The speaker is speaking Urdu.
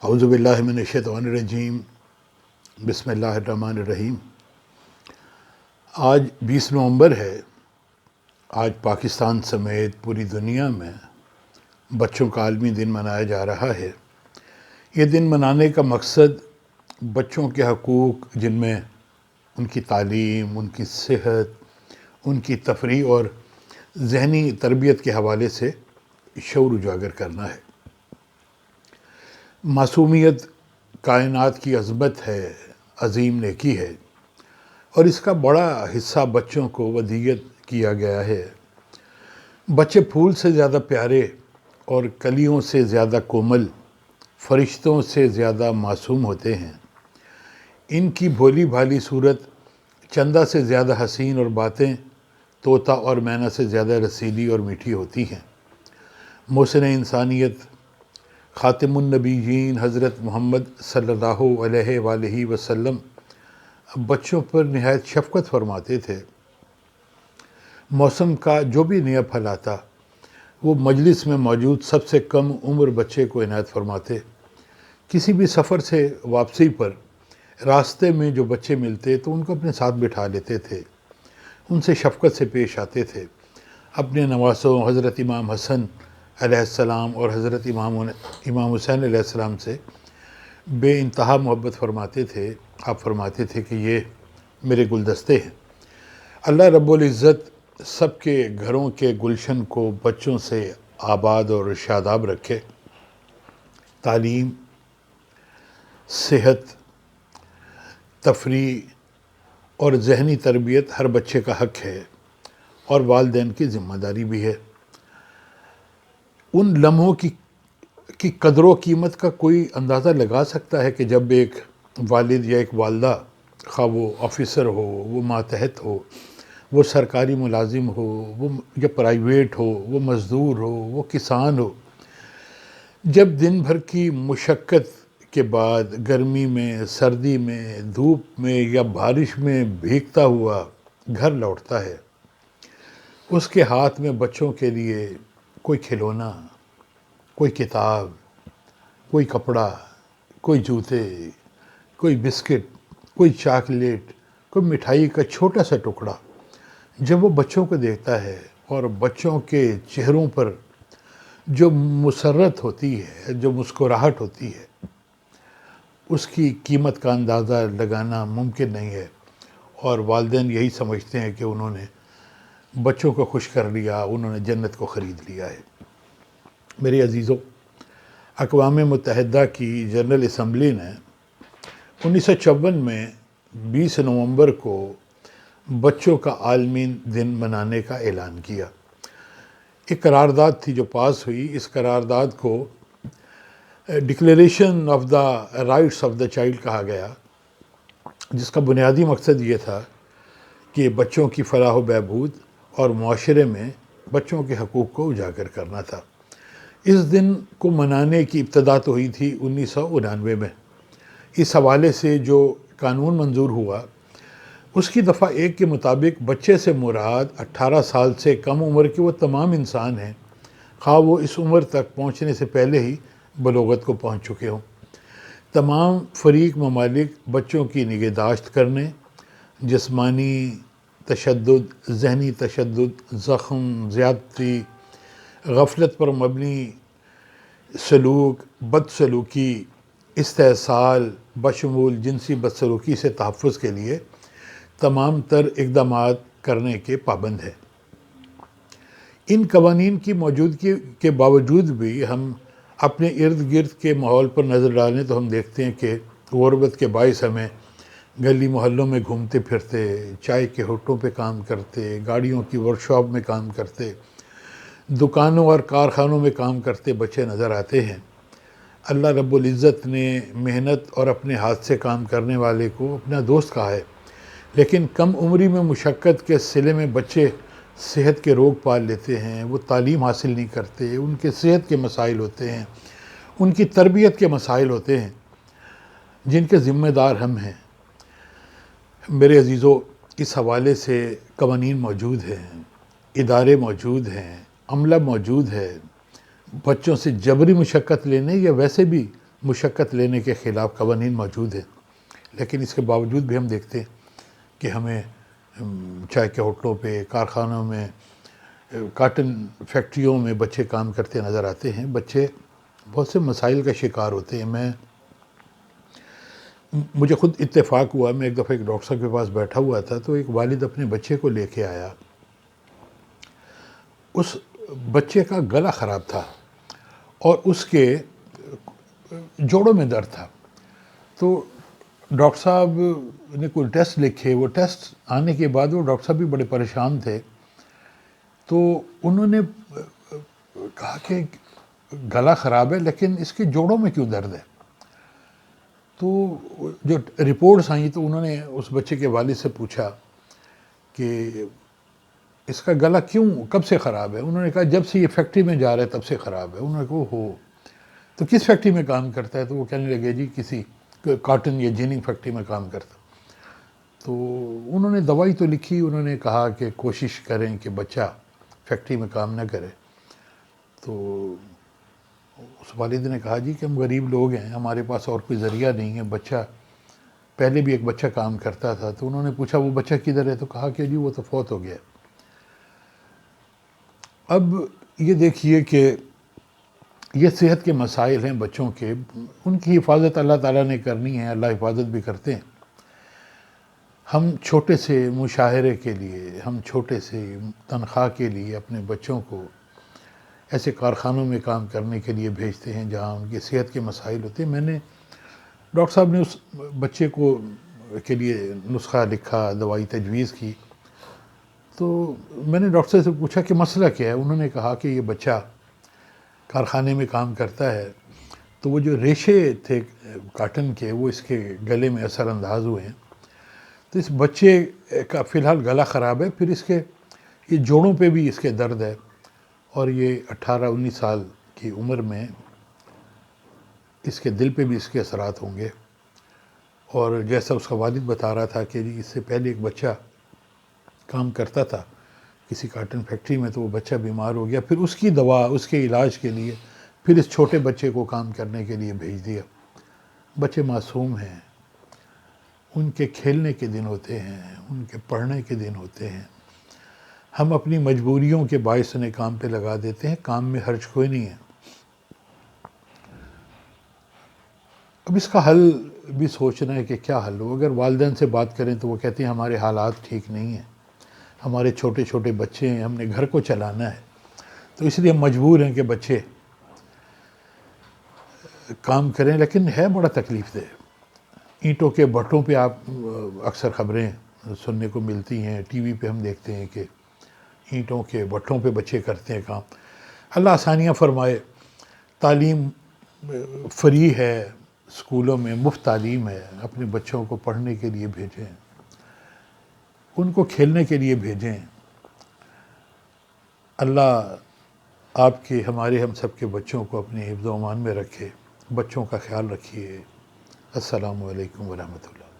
اعوذ باللہ من الشیطان الرجیم، بسم اللہ الرحمن الرحیم۔ آج 20 نومبر ہے۔ آج پاکستان سمیت پوری دنیا میں بچوں کا عالمی دن منایا جا رہا ہے۔ یہ دن منانے کا مقصد بچوں کے حقوق، جن میں ان کی تعلیم، ان کی صحت، ان کی تفریح اور ذہنی تربیت کے حوالے سے شعور اجاگر کرنا ہے۔ معصومیت کائنات کی عظمت ہے، عظیم نیکی ہے، اور اس کا بڑا حصہ بچوں کو ودیعت کیا گیا ہے۔ بچے پھول سے زیادہ پیارے اور کلیوں سے زیادہ کومل، فرشتوں سے زیادہ معصوم ہوتے ہیں۔ ان کی بھولی بھالی صورت چندہ سے زیادہ حسین اور باتیں طوطا اور مینا سے زیادہ رسیلی اور میٹھی ہوتی ہیں۔ محسن انسانیت خاتم النبیین حضرت محمد صلی اللہ علیہ وآلہ وسلم بچوں پر نہایت شفقت فرماتے تھے۔ موسم کا جو بھی نیا پھل آتا وہ مجلس میں موجود سب سے کم عمر بچے کو عنایت فرماتے۔ کسی بھی سفر سے واپسی پر راستے میں جو بچے ملتے تو ان کو اپنے ساتھ بٹھا لیتے تھے، ان سے شفقت سے پیش آتے تھے۔ اپنے نواسوں حضرت امام حسن علیہ السلام اور حضرت امام حسین علیہ السلام سے بے انتہا محبت فرماتے تھے۔ آپ فرماتے تھے کہ یہ میرے گلدستے ہیں۔ اللہ رب العزت سب کے گھروں کے گلشن کو بچوں سے آباد اور شاداب رکھے۔ تعلیم، صحت، تفریح اور ذہنی تربیت ہر بچے کا حق ہے اور والدین کی ذمہ داری بھی ہے۔ ان لمحوں کی قدر و قیمت کا کوئی اندازہ لگا سکتا ہے کہ جب ایک والد یا ایک والدہ، خواہ وہ آفیسر ہو، وہ ماتحت ہو، وہ سرکاری ملازم ہو، وہ یا پرائیویٹ ہو، وہ مزدور ہو، وہ کسان ہو، جب دن بھر کی مشقت کے بعد گرمی میں، سردی میں، دھوپ میں یا بارش میں بھیگتا ہوا گھر لوٹتا ہے، اس کے ہاتھ میں بچوں کے لیے کوئی کھلونا، کوئی کتاب، کوئی کپڑا، کوئی جوتے، کوئی بسکٹ، کوئی چاکلیٹ، کوئی مٹھائی کا چھوٹا سا ٹکڑا، جب وہ بچوں کو دیکھتا ہے اور بچوں کے چہروں پر جو مسرت ہوتی ہے، جو مسکراہٹ ہوتی ہے، اس کی قیمت کا اندازہ لگانا ممکن نہیں ہے۔ اور والدین یہی سمجھتے ہیں کہ انہوں نے بچوں کو خوش کر لیا، انہوں نے جنت کو خرید لیا ہے۔ میرے عزیزوں، اقوام متحدہ کی جنرل اسمبلی نے 1954 میں 20 نومبر کو بچوں کا عالمی دن منانے کا اعلان کیا۔ ایک قرارداد تھی جو پاس ہوئی۔ اس قرارداد کو declaration of the rights of the child کہا گیا، جس کا بنیادی مقصد یہ تھا کہ بچوں کی فلاح و بہبود اور معاشرے میں بچوں کے حقوق کو اجاگر کرنا تھا۔ اس دن کو منانے کی ابتدا تو ہوئی تھی 1999 میں۔ اس حوالے سے جو قانون منظور ہوا، اس کی دفعہ 1 کے مطابق بچے سے مراد 18 سال سے کم عمر کے وہ تمام انسان ہیں، خواہ وہ اس عمر تک پہنچنے سے پہلے ہی بلوغت کو پہنچ چکے ہوں۔ تمام فریق ممالک بچوں کی نگہداشت کرنے، جسمانی تشدد، ذہنی تشدد، زخم، زیادتی، غفلت پر مبنی سلوک، بدسلوکی، استحصال بشمول جنسی بدسلوکی سے تحفظ کے لیے تمام تر اقدامات کرنے کے پابند ہیں۔ ان قوانین کی موجودگی کے باوجود بھی ہم اپنے ارد گرد کے ماحول پر نظر ڈالیں تو ہم دیکھتے ہیں کہ غربت کے باعث ہمیں گلی محلوں میں گھومتے پھرتے، چائے کے ہوٹلوں پہ کام کرتے، گاڑیوں کی ورکشاپ میں کام کرتے، دکانوں اور کارخانوں میں کام کرتے بچے نظر آتے ہیں۔ اللہ رب العزت نے محنت اور اپنے ہاتھ سے کام کرنے والے کو اپنا دوست کہا ہے، لیکن کم عمری میں مشقت کے صلے میں بچے صحت کے روگ پال لیتے ہیں، وہ تعلیم حاصل نہیں کرتے، ان کے صحت کے مسائل ہوتے ہیں، ان کی تربیت کے مسائل ہوتے ہیں، جن کے ذمہ دار ہم ہیں۔ میرے عزیزو، اس حوالے سے قوانین موجود ہیں، ادارے موجود ہیں، عملہ موجود ہے۔ بچوں سے جبری مشقت لینے یا ویسے بھی مشقت لینے کے خلاف قوانین موجود ہیں، لیکن اس کے باوجود بھی ہم دیکھتے ہیں کہ ہمیں چائے کے ہوٹلوں پہ، کارخانوں میں، کاٹن فیکٹریوں میں بچے کام کرتے نظر آتے ہیں۔ بچے بہت سے مسائل کا شکار ہوتے ہیں۔ مجھے خود اتفاق ہوا، میں ایک دفعہ ایک ڈاکٹر صاحب کے پاس بیٹھا ہوا تھا، تو ایک والد اپنے بچے کو لے کے آیا۔ اس بچے کا گلا خراب تھا اور اس کے جوڑوں میں درد تھا۔ تو ڈاکٹر صاحب نے کوئی ٹیسٹ لکھے، وہ ٹیسٹ آنے کے بعد وہ ڈاکٹر صاحب بھی بڑے پریشان تھے۔ تو انہوں نے کہا کہ گلا خراب ہے لیکن اس کے جوڑوں میں کیوں درد ہے؟ تو جو رپورٹس آئیں تو انہوں نے اس بچے کے والد سے پوچھا کہ اس کا گلا کب سے خراب ہے؟ انہوں نے کہا جب سے یہ فیکٹری میں جا رہا ہے تب سے خراب ہے۔ انہوں نے کہا ہو تو کس فیکٹری میں کام کرتا ہے؟ تو وہ کہنے لگے جی کسی کاٹن یا جیننگ فیکٹری میں کام کرتا۔ تو انہوں نے دوائی تو لکھی، انہوں نے کہا کہ کوشش کریں کہ بچہ فیکٹری میں کام نہ کرے۔ تو اس والد نے کہا جی کہ ہم غریب لوگ ہیں، ہمارے پاس اور کوئی ذریعہ نہیں ہے، بچہ پہلے بھی ایک بچہ کام کرتا تھا۔ تو انہوں نے پوچھا وہ بچہ کدھر ہے؟ تو کہا کہ جی وہ تو فوت ہو گیا۔ اب یہ دیکھیے کہ یہ صحت کے مسائل ہیں بچوں کے، ان کی حفاظت اللہ تعالیٰ نے کرنی ہے، اللہ حفاظت بھی کرتے ہیں۔ ہم چھوٹے سے مشاہرے کے لیے، ہم چھوٹے سے تنخواہ کے لیے اپنے بچوں کو ایسے کارخانوں میں کام کرنے کے لیے بھیجتے ہیں جہاں ان کی صحت کے مسائل ہوتے ہیں۔ میں نے ڈاکٹر صاحب نے اس بچے کے لیے نسخہ لکھا، دوائی تجویز کی۔ تو میں نے ڈاکٹر صاحب سے پوچھا کہ مسئلہ کیا ہے؟ انہوں نے کہا کہ یہ بچہ کارخانے میں کام کرتا ہے تو وہ جو ریشے تھے کاٹن کے وہ اس کے گلے میں اثر انداز ہوئے ہیں۔ تو اس بچے کا فی الحال گلا خراب ہے، پھر اس کے یہ جوڑوں پہ بھی اس کے درد ہے، اور یہ 18-19 سال کی عمر میں اس کے دل پہ بھی اس کے اثرات ہوں گے۔ اور جیسا اس کا والد بتا رہا تھا کہ اس سے پہلے ایک بچہ کام کرتا تھا کسی کاٹن فیکٹری میں، تو وہ بچہ بیمار ہو گیا، پھر اس کی دوا، اس کے علاج کے لیے پھر اس چھوٹے بچے کو کام کرنے کے لیے بھیج دیا۔ بچے معصوم ہیں، ان کے کھیلنے کے دن ہوتے ہیں، ان کے پڑھنے کے دن ہوتے ہیں۔ ہم اپنی مجبوریوں کے باعث انہیں کام پہ لگا دیتے ہیں، کام میں حرج کوئی نہیں ہے۔ اب اس کا حل بھی سوچنا ہے کہ کیا حل ہو۔ اگر والدین سے بات کریں تو وہ کہتے ہیں ہمارے حالات ٹھیک نہیں ہیں، ہمارے چھوٹے چھوٹے بچے ہیں، ہم نے گھر کو چلانا ہے، تو اس لیے ہم مجبور ہیں کہ بچے کام کریں۔ لیکن ہے بڑا تکلیف دہ۔ اینٹوں کے بھٹوں پہ آپ اکثر خبریں سننے کو ملتی ہیں، ٹی وی پہ ہم دیکھتے ہیں کہ اینٹوں کے بھٹوں پہ بچے کرتے ہیں کام۔ اللہ آسانیاں فرمائے۔ تعلیم فری ہے، اسکولوں میں مفت تعلیم ہے، اپنے بچوں کو پڑھنے کے لیے بھیجیں، ان کو کھیلنے کے لیے بھیجیں۔ اللہ آپ کے، ہمارے، ہم سب کے بچوں کو اپنے حفظ و امان میں رکھے۔ بچوں کا خیال رکھیے۔ السلام علیکم ورحمۃ اللہ۔